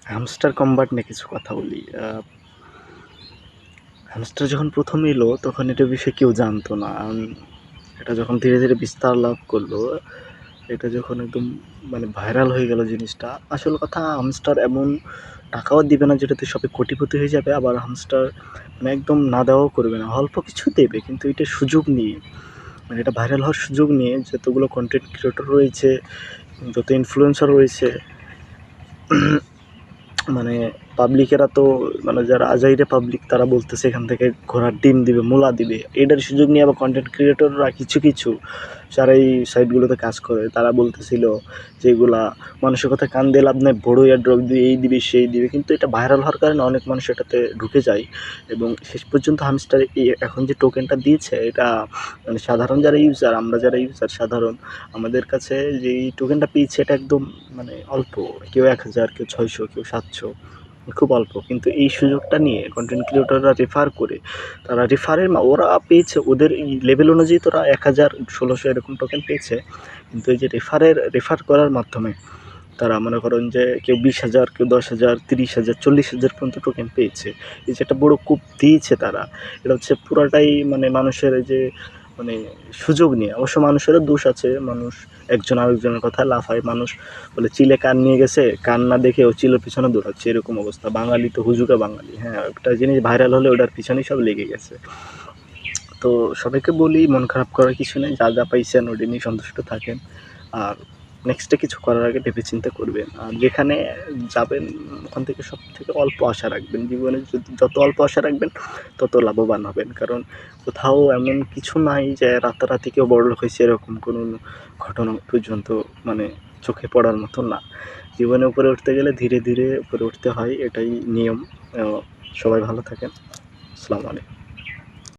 Hamster combat নিয়ে কিছু কথা বলি। হ্যামস্টার যখন প্রথম এলো তখন এটা বিষয়ে কেউ জানতো না। এটা যখন ধীরে ধীরে বিস্তার লাভ করলো, এটা যখন একদম মানে ভাইরাল হয়ে গেল জিনিসটা, আসল কথা হ্যামস্টার এমন টাকাও দিবে না যেটাতে সবাই কোটিপতি হয়ে যাবে, আবার হ্যামস্টার মানে একদম না দেওয়াও করবে না, অল্প কিছু দেবে কিন্তু এটা সুযোগ নিয়ে, মানে এটা ভাইরাল হওয়ার সুযোগ নিয়ে যতগুলো কন্টেন্ট ক্রিয়েটর রয়েছে, যত ইনফ্লুয়েন্সার রয়েছে, মানে পাবলিকেরা তো মানে যারা আজাইরে পাবলিক তারা বলতেছে এখান থেকে ঘোড়ার ডিম দিবে, মূলা দিবে, এটার সুযোগ নিয়ে আবার কন্টেন্ট ক্রিয়েটররা কিছু কিছু যারা এই সাইটগুলোতে কাজ করে তারা বলতেছিল যে এগুলা মানুষের কথা কান দিয়ে লাভ নেই, বড় এয়ারড্রপ দিয়ে এই দিবে সেই দিবে, কিন্তু এটা ভাইরাল হওয়ার কারণে অনেক মানুষ এটাতে ঢুকে যায় এবং শেষ পর্যন্ত হ্যামস্টার এখন যে টোকেনটা দিয়েছে এটা মানে সাধারণ যারা ইউজার, আমরা যারা ইউজার সাধারণ, আমাদের কাছে যে এই টোকেনটা পেয়েছে এটা একদম মানে অল্প, কেউ 1000, কেউ 600, কেউ 700, খুব অল্প, কিন্তু এই সুযোগটা নিয়ে কন্টেন্ট ক্রিয়েটররা রেফার করে, তারা রেফারের ওরা পেয়েছে ওদের এই লেভেল অনুযায়ী, তোরা 1000, 1600 এরকম টোকেন পেয়েছে, কিন্তু এই যে রেফার করার মাধ্যমে তারা মনে করেন যে কেউ 20,000, কেউ 10,000, 30,000, 40,000 পর্যন্ত টোকেন পেয়েছে। এই যে একটা বড় কূপ দিয়েছে তারা, এটা হচ্ছে পুরাটাই মানে মানুষের এই যে মানে সুযোগ নিয়ে, অবশ্য মানুষেরও দোষ আছে, মানুষ একজন আরেকজনের কথা লাফায়, মানুষ বলে চিলে কান নিয়ে গেছে, কান না দেখে ও চিলের পিছনে দৌড়াচ্ছে, এরকম অবস্থা। বাঙালি তো হুজুকা বাঙালি, হ্যাঁ, একটা জিনিস ভাইরাল হলে ওটার পিছনেই সব লেগে গেছে। তো সবাইকে বলি মন খারাপ করার কিছু নেই, যা যা পাইছেন ওটা নিয়ে সন্তুষ্ট থাকেন, আর নেক্সটে কিছু করার আগে ভেবেচিন্তে করবেন, আর যেখানে যাবেন ওখান থেকে সব থেকে অল্প আশা রাখবেন, জীবনে যত অল্প আশা রাখবেন তত লাভবান হবেন, কারণ কোথাও এমন কিছু নাই যে রাতারাতি কেউ বড়লোক হয়েছে এরকম কোনো ঘটনা পর্যন্ত মানে চোখে পড়ার মতো না। জীবনে উপরে উঠতে গেলে ধীরে ধীরে উপরে উঠতে হয়, এটাই নিয়ম। সবাই ভালো থাকেন। আসসালামু আলাইকুম।